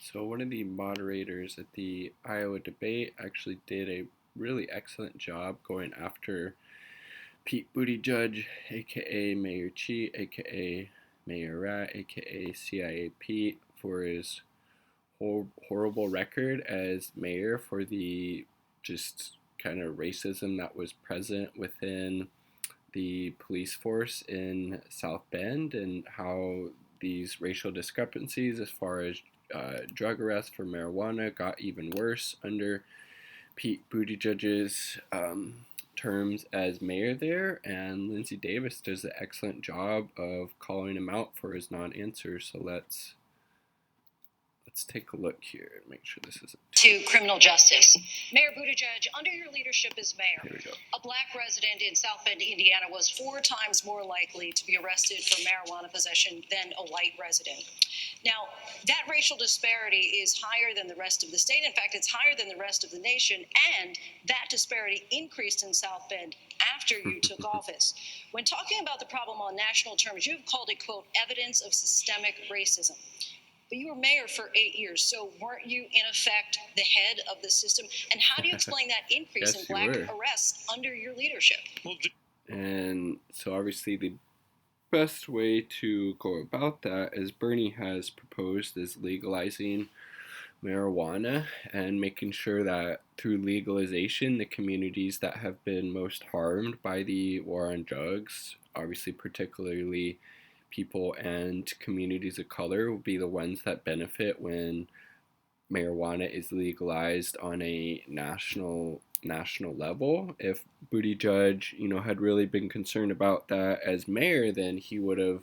So one of the moderators at the Iowa debate actually did a really excellent job going after Pete Buttigieg, aka Mayor Cheat, aka Mayor Rat, aka CIA Pete, for his horrible record as mayor, for the just kind of racism that was present within the police force in South Bend, and how these racial discrepancies as far as drug arrests for marijuana got even worse under Pete Buttigieg's terms as mayor there, and Linsey Davis does an excellent job of calling him out for his non-answers. So let's take a look here and make sure this isn't to criminal justice. Mayor Buttigieg, under your leadership as mayor, a black resident in South Bend, Indiana, was 4 times more likely to be arrested for marijuana possession than a white resident. Now, that racial disparity is higher than the rest of the state. In fact, it's higher than the rest of the nation, and that disparity increased in South Bend after you took office. When talking about the problem on national terms, you've called it, quote, evidence of systemic racism. But you were mayor for 8 years, so weren't you, in effect, the head of the system? And how do you explain that increase yes, in black arrests under your leadership? And so obviously the best way to go about that, as Bernie has proposed, is legalizing marijuana and making sure that through legalization, the communities that have been most harmed by the war on drugs, obviously particularly people and communities of color, will be the ones that benefit when marijuana is legalized on a national level. If Buttigieg, had really been concerned about that as mayor, then he would have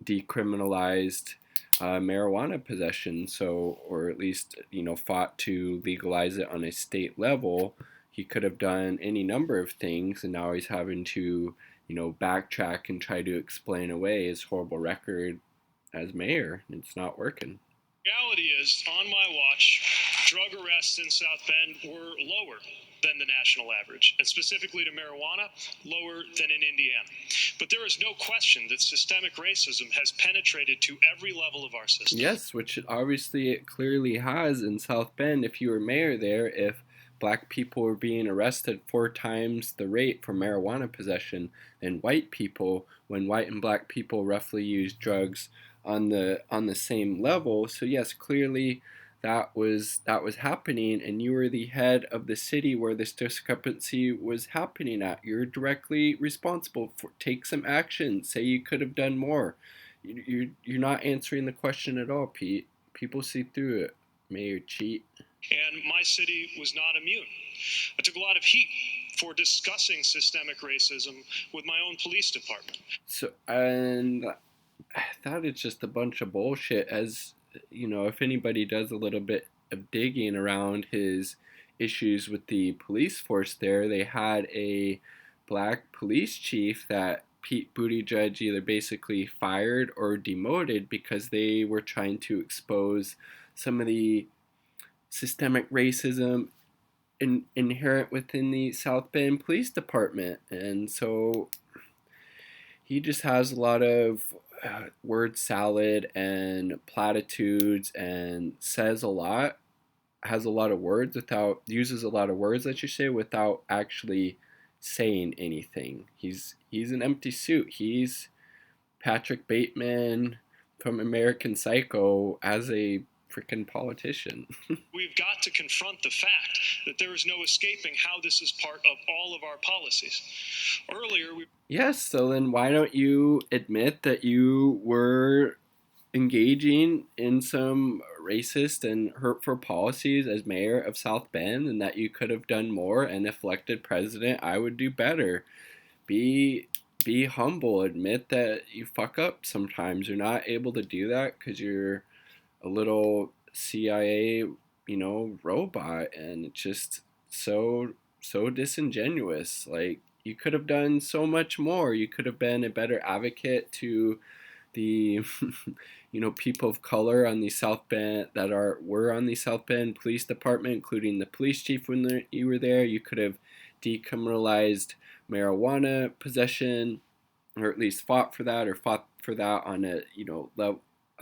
decriminalized marijuana possession, so, or at least, fought to legalize it on a state level. He could have done any number of things, and now he's having to, backtrack and try to explain away his horrible record as mayor. It's not working. Reality is, on my watch, drug arrests in South Bend were lower than the national average, and specifically to marijuana, lower than in Indiana. But there is no question that systemic racism has penetrated to every level of our system. Yes, which obviously it clearly has in South Bend. If you were mayor there, if black people were being arrested 4 times the rate for marijuana possession than white people, when white and black people roughly use drugs on the same level. So yes, clearly that was happening, and you were the head of the city where this discrepancy was happening at. You're directly responsible for. Take some action. Say you could have done more. You're not answering the question at all, Pete. People see through it. Mayor Cheat. And my city was not immune. I took a lot of heat for discussing systemic racism with my own police department. So, and that is just a bunch of bullshit. As if anybody does a little bit of digging around his issues with the police force there, they had a black police chief that Pete Buttigieg either basically fired or demoted because they were trying to expose some of the systemic racism inherent within the South Bend Police Department. And so he just has a lot of word salad and platitudes, and says a lot, has a lot of words uses a lot of words, I should say, without actually saying anything. He's an empty suit. He's Patrick Bateman from American Psycho as a freaking politician. We've got to confront the fact that there is no escaping how this is part of all of our policies. Earlier, Yes, so then why don't you admit that you were engaging in some racist and hurtful policies as mayor of South Bend, and that you could have done more, and if elected president, I would do better. Be humble. Admit that you fuck up sometimes. You're not able to do that because you're a little CIA, robot, and it's just so disingenuous. Like, you could have done so much more. You could have been a better advocate to the people of color on the South Bend that were on the South Bend Police Department, including the police chief when you were there. You could have decriminalized marijuana possession, or at least fought for that on a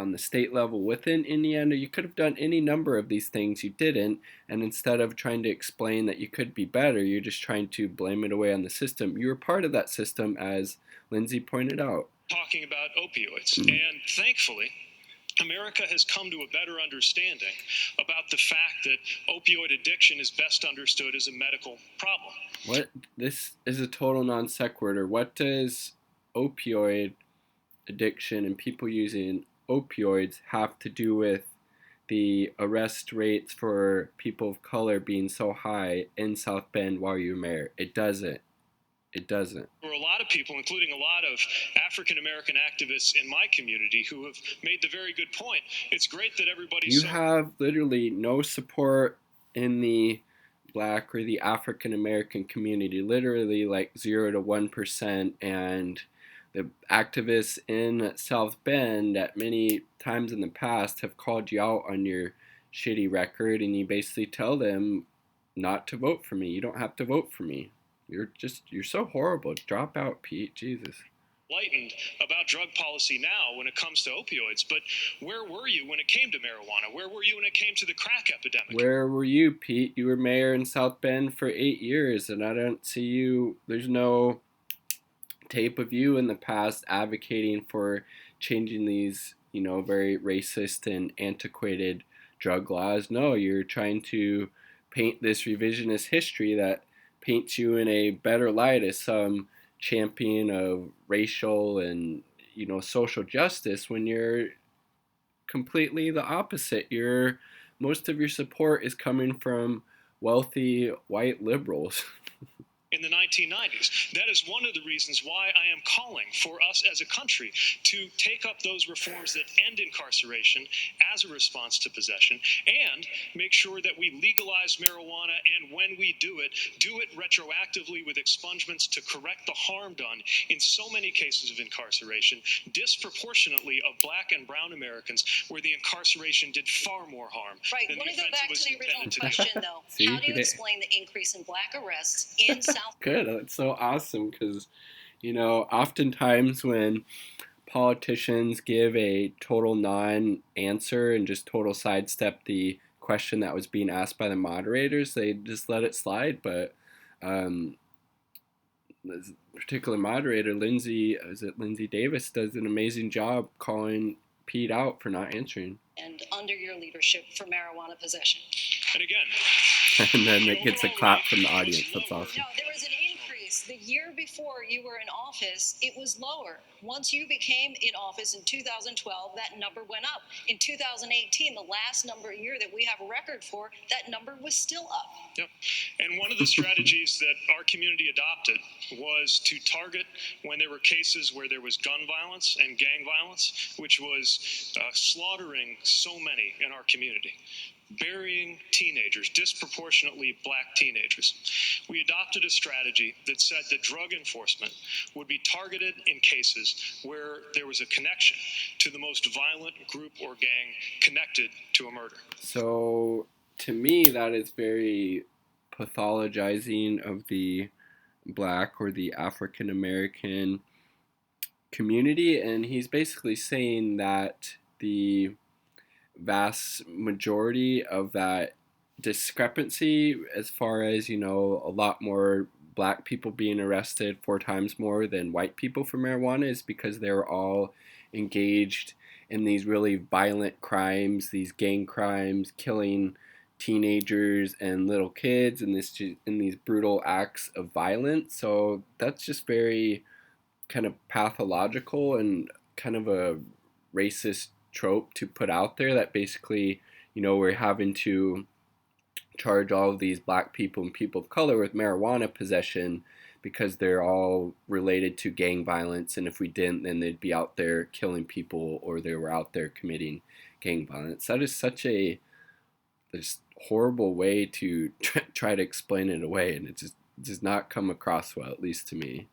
on the state level within Indiana. You could have done any number of these things. You didn't. And instead of trying to explain that you could be better, you're just trying to blame it away on the system. You were part of that system, as Linsey pointed out. Talking about opioids. And thankfully, America has come to a better understanding about the fact that opioid addiction is best understood as a medical problem. What? This is a total non sequitur. What does opioid addiction and people using opioids have to do with the arrest rates for people of color being so high in South Bend while you're mayor? It doesn't. It doesn't. There are a lot of people, including a lot of African-American activists in my community, who have made the very good point. It's great that everybody's... You have literally no support in the Black or the African-American community, literally like 0 to 1%, and the activists in South Bend at many times in the past have called you out on your shitty record, and you basically tell them not to vote for me. You don't have to vote for me. You're so horrible. Drop out, Pete. Jesus. Enlightened about drug policy now when it comes to opioids, but where were you when it came to marijuana? Where were you when it came to the crack epidemic? Where were you, Pete? You were mayor in South Bend for 8 years, and I don't see you. There's no tape of you in the past advocating for changing these, very racist and antiquated drug laws. No, you're trying to paint this revisionist history that paints you in a better light as some champion of racial and social justice, when you're completely the opposite. Most of your support is coming from wealthy white liberals. In the 1990s. That is one of the reasons why I am calling for us as a country to take up those reforms that end incarceration as a response to possession, and make sure that we legalize marijuana, and when we do it retroactively with expungements to correct the harm done in so many cases of incarceration, disproportionately of Black and brown Americans, where the incarceration did far more harm. Right. Than Let me the go back to the original question, though. See, how do you explain the increase in Black arrests in South? Good. That's so awesome, because oftentimes when politicians give a total non-answer and just total sidestep the question that was being asked by the moderators, they just let it slide. But this particular moderator, Linsey Davis, does an amazing job calling Pete out for not answering. And under your leadership for marijuana possession. And again, and then it gets a clap from the audience. That's awesome. No, there was an increase. The year before you were in office, it was lower. Once you became in office in 2012, that number went up. In 2018, the last year that we have a record for, that number was still up. Yep. And one of the strategies that our community adopted was to target when there were cases where there was gun violence and gang violence, which was slaughtering so many in our community, burying teenagers, disproportionately Black teenagers. We adopted a strategy that said that drug enforcement would be targeted in cases where there was a connection to the most violent group or gang connected to a murder. So, to me, that is very pathologizing of the Black or the African American community, and he's basically saying that the vast majority of that discrepancy, as far as a lot more Black people being arrested 4 times more than white people for marijuana, is because they're all engaged in these really violent crimes, these gang crimes, killing teenagers and little kids, and these brutal acts of violence. So that's just very kind of pathological and kind of a racist trope to put out there, that basically, we're having to charge all of these Black people and people of color with marijuana possession because they're all related to gang violence, and if we didn't, then they'd be out there killing people, or they were out there committing gang violence. That is such a horrible way to try to explain it away, and it just does not come across well, at least to me.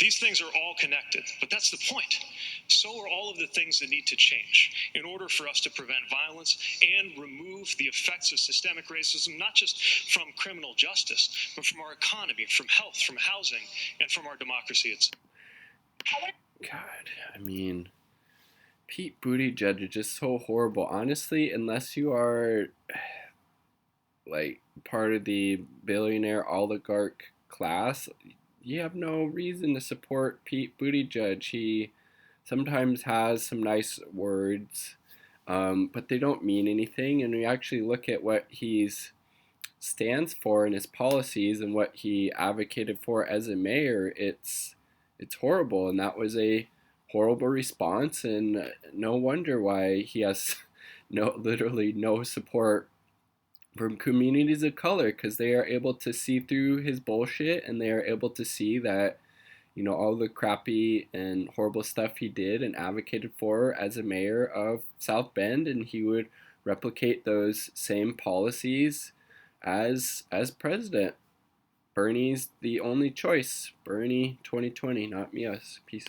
These things are all connected, but that's the point. So are all of the things that need to change in order for us to prevent violence and remove the effects of systemic racism, not just from criminal justice, but from our economy, from health, from housing, and from our democracy itself. God, I mean, Pete Buttigieg is just so horrible. Honestly, unless you are like part of the billionaire oligarch class, you have no reason to support Pete Buttigieg. He sometimes has some nice words, but they don't mean anything. And we actually look at what he's stands for and his policies and what he advocated for as a mayor, it's horrible, and that was a horrible response, and no wonder why he has literally no support from communities of color, because they are able to see through his bullshit, and they are able to see that all the crappy and horrible stuff he did and advocated for as a mayor of South Bend, and he would replicate those same policies as president. Bernie's the only choice. Bernie 2020, not me, us. Peace.